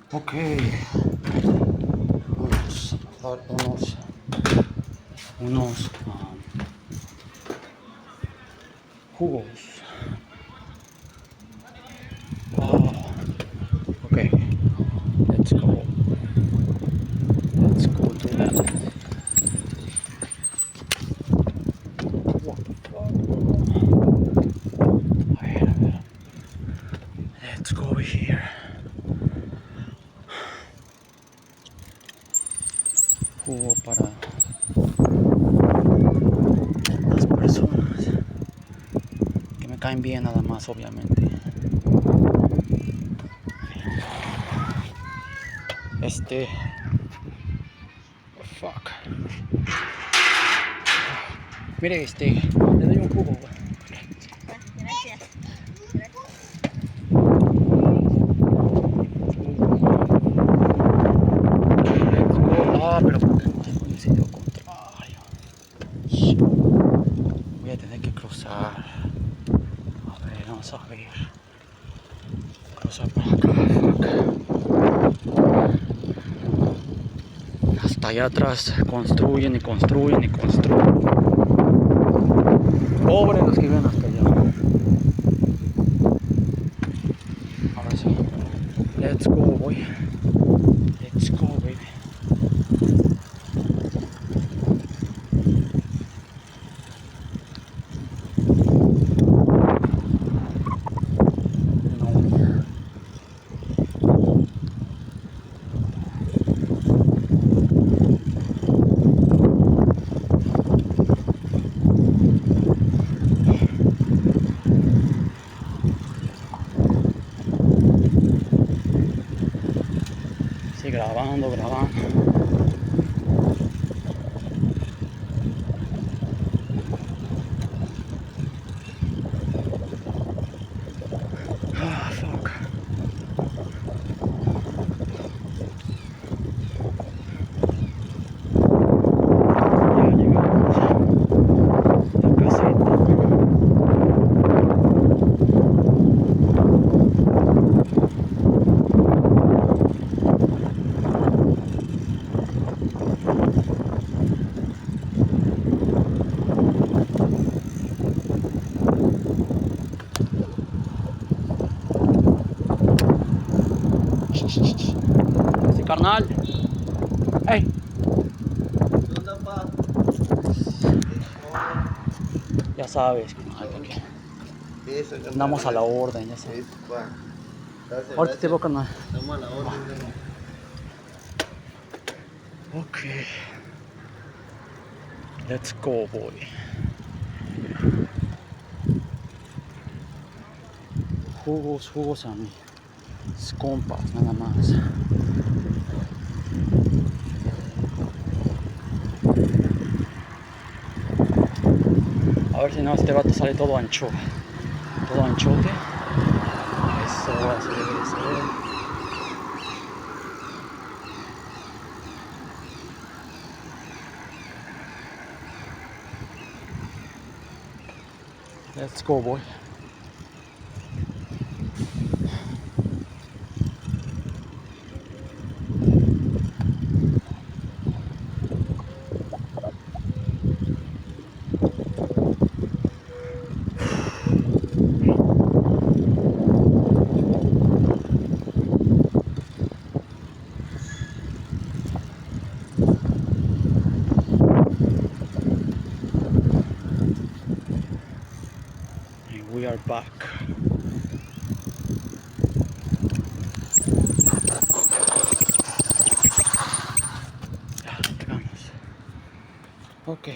Ok, vamos a dar unos jugos. Oh, ok, let's go. Let's go to that. What the fuck? A ver. Let's go over here. Jugo para las personas que me caen bien nada más, obviamente. Fuck. Mire, le doy un jugo. Gracias. Pero en sentido contrario. Voy a tener que cruzar. A ver, vamos a ver. Cruzar por acá. Fuck. Hasta allá atrás construyen y construyen y construyen. Pobres los que viven hasta allá. Ahora sí. Let's go, boy. Let's go, baby. Sí, grabando. Ah, fuck. Ya llegamos a la caseta. Sí, carnal. Hey. Ya sabes, carnal, que andamos a la orden, ya sabes. Ahorita te veo, carnal. Estamos a la orden. Ok. Let's go, boy. Jugos a mis compas, nada más. A ver si no, este vato sale todo ancho. Todo anchote. Eso, así debe ser. Let's go, boy. And we are back. Ya, llegamos. Ok.